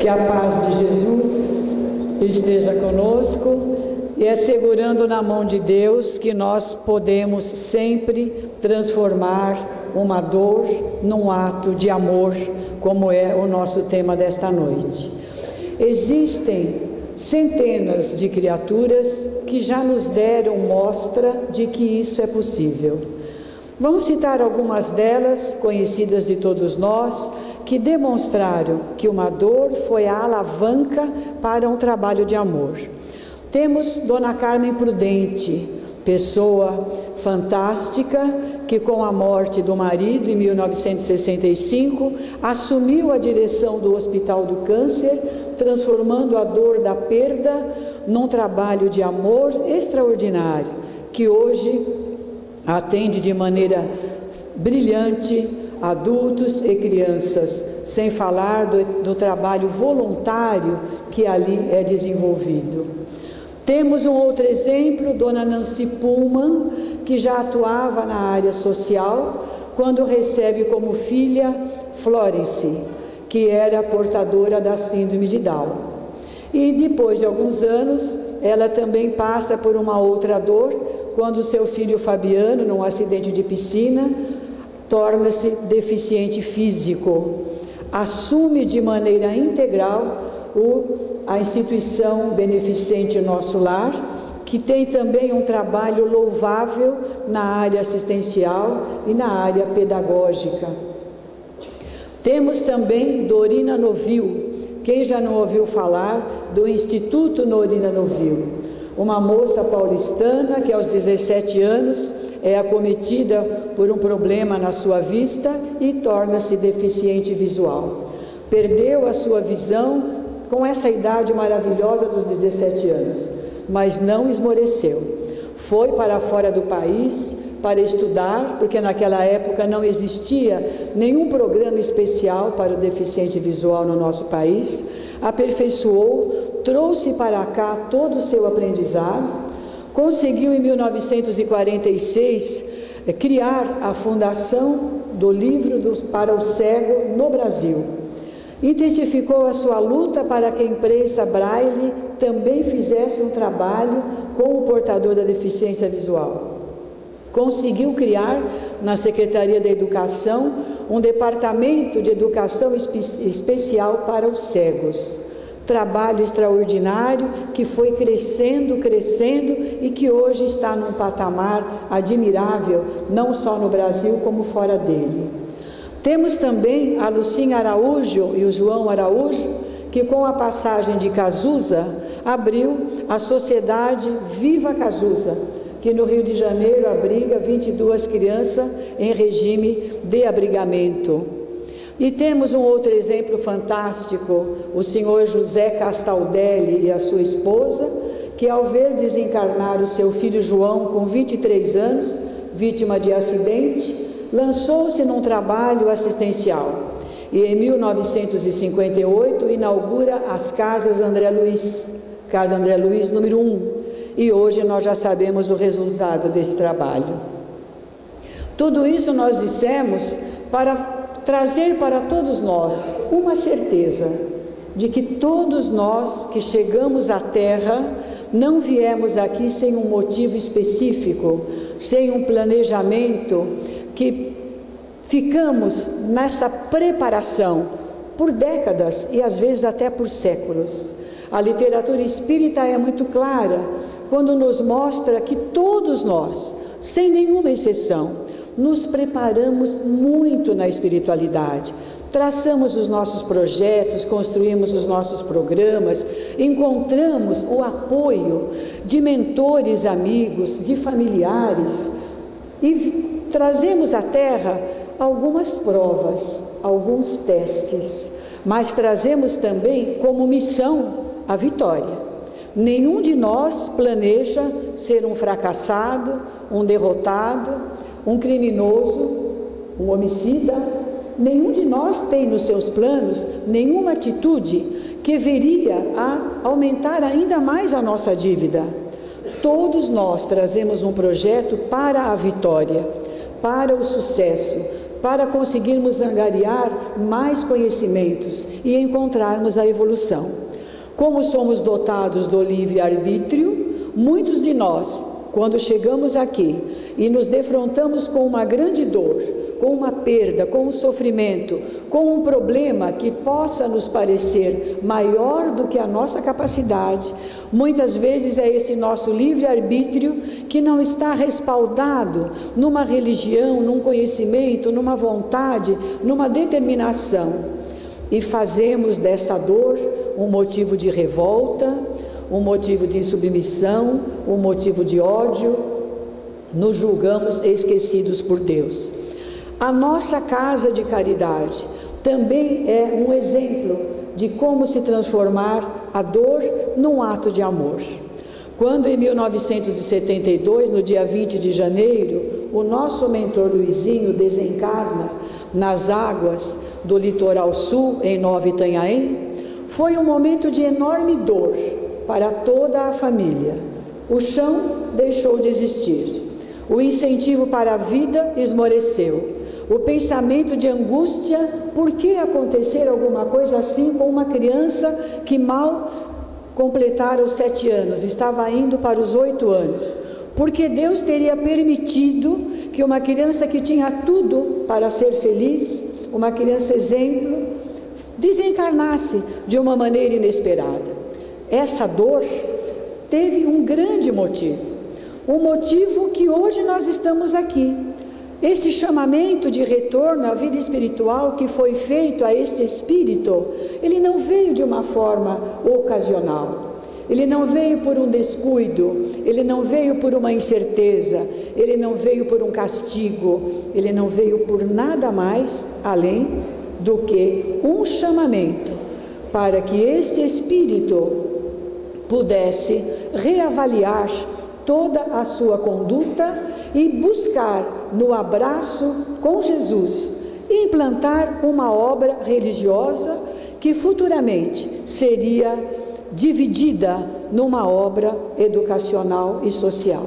Que a paz de Jesus esteja conosco, e é segurando na mão de Deus que nós podemos sempre transformar uma dor num ato de amor, como é o nosso tema desta noite. Existem centenas de criaturas que já nos deram mostra de que isso é possível. Vamos citar algumas delas, conhecidas de todos nós, que demonstraram que uma dor foi a alavanca para um trabalho de amor. Temos Dona Carmen Prudente, pessoa fantástica, que com a morte do marido em 1965, assumiu a direção do Hospital do Câncer, transformando a dor da perda num trabalho de amor extraordinário, que hoje atende de maneira brilhante adultos e crianças, sem falar do trabalho voluntário que ali é desenvolvido. Temos um outro exemplo, Dona Nancy Pullman, que já atuava na área social, quando recebe como filha Florence, que era portadora da síndrome de Down. E depois de alguns anos, ela também passa por uma outra dor, quando seu filho Fabiano, num acidente de piscina, torna-se deficiente físico. Assume de maneira integral a instituição beneficente Nosso Lar, que tem também um trabalho louvável na área assistencial e na área pedagógica. Temos também Dorina Novil. Quem já não ouviu falar do Instituto Dorina Novil? Uma moça paulistana que aos 17 anos é acometida por um problema na sua vista e torna-se deficiente visual. Perdeu a sua visão com essa idade maravilhosa dos 17 anos, mas não esmoreceu. Foi para fora do país para estudar, porque naquela época não existia nenhum programa especial para o deficiente visual no nosso país. Aperfeiçoou, trouxe para cá todo o seu aprendizado, conseguiu em 1946 criar a Fundação do Livro para o Cego no Brasil. Intensificou a sua luta para que a imprensa Braille também fizesse um trabalho com o portador da deficiência visual. Conseguiu criar na Secretaria da Educação um departamento de educação especial para os cegos. Trabalho extraordinário que foi crescendo e que hoje está num patamar admirável, não só no Brasil como fora dele. Temos também a Lucinha Araújo e o João Araújo, que com a passagem de Cazuza, abriu a Sociedade Viva Cazuza, que no Rio de Janeiro abriga 22 crianças em regime de abrigamento. E temos um outro exemplo fantástico, o senhor José Castaldelli e a sua esposa, que ao ver desencarnar o seu filho João com 23 anos, vítima de acidente, lançou-se num trabalho assistencial. E em 1958 inaugura as Casas André Luiz, Casa André Luiz número 1, e hoje nós já sabemos o resultado desse trabalho. Tudo isso nós dissemos para trazer para todos nós uma certeza de que todos nós que chegamos à Terra não viemos aqui sem um motivo específico, sem um planejamento, que ficamos nessa preparação por décadas e às vezes até por séculos. A literatura espírita é muito clara quando nos mostra que todos nós, sem nenhuma exceção, nos preparamos muito na espiritualidade, traçamos os nossos projetos, construímos os nossos programas, encontramos o apoio de mentores, amigos, de familiares e trazemos à Terra algumas provas, alguns testes, mas trazemos também como missão a vitória. Nenhum de nós planeja ser um fracassado, um derrotado, um criminoso, um homicida. Nenhum de nós tem nos seus planos nenhuma atitude que viria a aumentar ainda mais a nossa dívida. Todos nós trazemos um projeto para a vitória, para o sucesso, para conseguirmos angariar mais conhecimentos e encontrarmos a evolução. Como somos dotados do livre-arbítrio, muitos de nós, quando chegamos aqui e nos defrontamos com uma grande dor, com uma perda, com um sofrimento, com um problema que possa nos parecer maior do que a nossa capacidade, muitas vezes é esse nosso livre-arbítrio que não está respaldado numa religião, num conhecimento, numa vontade, numa determinação. E fazemos dessa dor um motivo de revolta, um motivo de insubmissão, um motivo de ódio, nos julgamos esquecidos por Deus. A nossa casa de caridade também é um exemplo de como se transformar a dor num ato de amor. Quando em 1972, no dia 20 de janeiro, o nosso mentor Luizinho desencarna nas águas do litoral sul, em Nova Itanhaém, foi um momento de enorme dor para toda a família. O chão deixou de existir, o incentivo para a vida esmoreceu. O pensamento de angústia, por que acontecer alguma coisa assim com uma criança que mal completara os 7 anos, estava indo para os 8 anos? Porque Deus teria permitido que uma criança que tinha tudo para ser feliz, uma criança exemplo, desencarnasse de uma maneira inesperada. Essa dor teve um grande motivo, um motivo que hoje nós estamos aqui. Esse chamamento de retorno à vida espiritual que foi feito a este espírito, ele não veio de uma forma ocasional, ele não veio por um descuido, ele não veio por uma incerteza, ele não veio por um castigo, ele não veio por nada mais além do que um chamamento para que este espírito pudesse reavaliar toda a sua conduta e buscar no abraço com Jesus implantar uma obra religiosa que futuramente seria dividida numa obra educacional e social.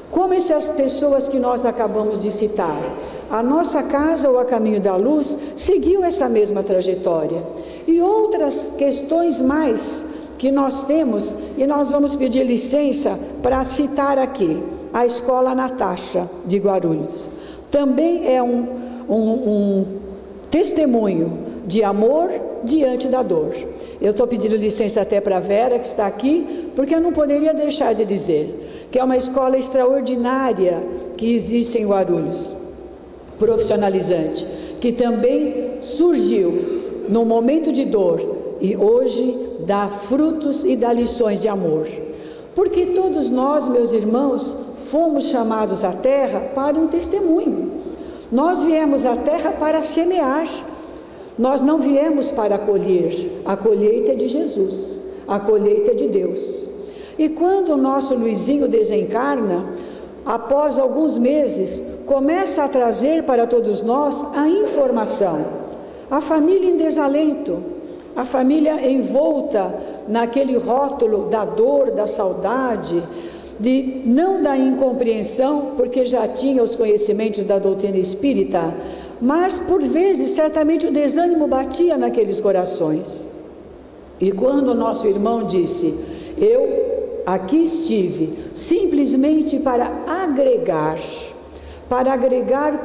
Como essas pessoas que nós acabamos de citar, a nossa casa, ou a Caminho da Luz, seguiu essa mesma trajetória. E outras questões mais que nós temos, e nós vamos pedir licença para citar aqui. A Escola Natasha de Guarulhos também é um testemunho de amor diante da dor. Eu estou pedindo licença até para a Vera, que está aqui, porque eu não poderia deixar de dizer que é uma escola extraordinária que existe em Guarulhos, profissionalizante, que também surgiu num momento de dor e hoje dá frutos e dá lições de amor. Porque todos nós, meus irmãos, fomos chamados à terra para um testemunho. Nós viemos à terra para semear. Nós não viemos para colher. A colheita é de Jesus, a colheita é de Deus. E quando o nosso Luizinho desencarna, após alguns meses, começa a trazer para todos nós a informação. A família em desalento, a família envolta naquele rótulo da dor, da saudade, não da incompreensão, porque já tinha os conhecimentos da doutrina espírita, mas por vezes certamente o desânimo batia naqueles corações. E quando o nosso irmão disse: eu aqui estive simplesmente para agregar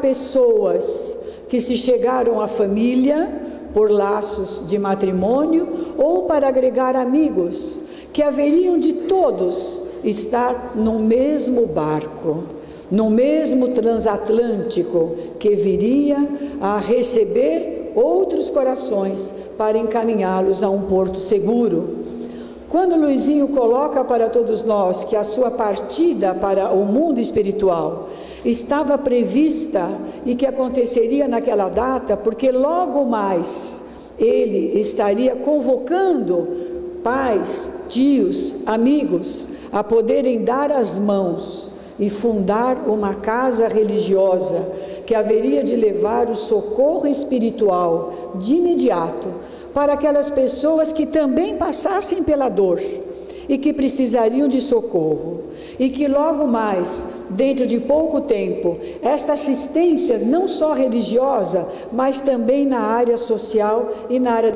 pessoas que se chegaram à família por laços de matrimônio, ou para agregar amigos que haveriam de todos estar no mesmo barco, no mesmo transatlântico que viria a receber outros corações para encaminhá-los a um porto seguro. Quando Luizinho coloca para todos nós que a sua partida para o mundo espiritual estava prevista e que aconteceria naquela data, porque logo mais ele estaria convocando pais, tios, amigos a poderem dar as mãos e fundar uma casa religiosa que haveria de levar o socorro espiritual de imediato para aquelas pessoas que também passassem pela dor e que precisariam de socorro. E que logo mais, dentro de pouco tempo, esta assistência não só religiosa, mas também na área social e na área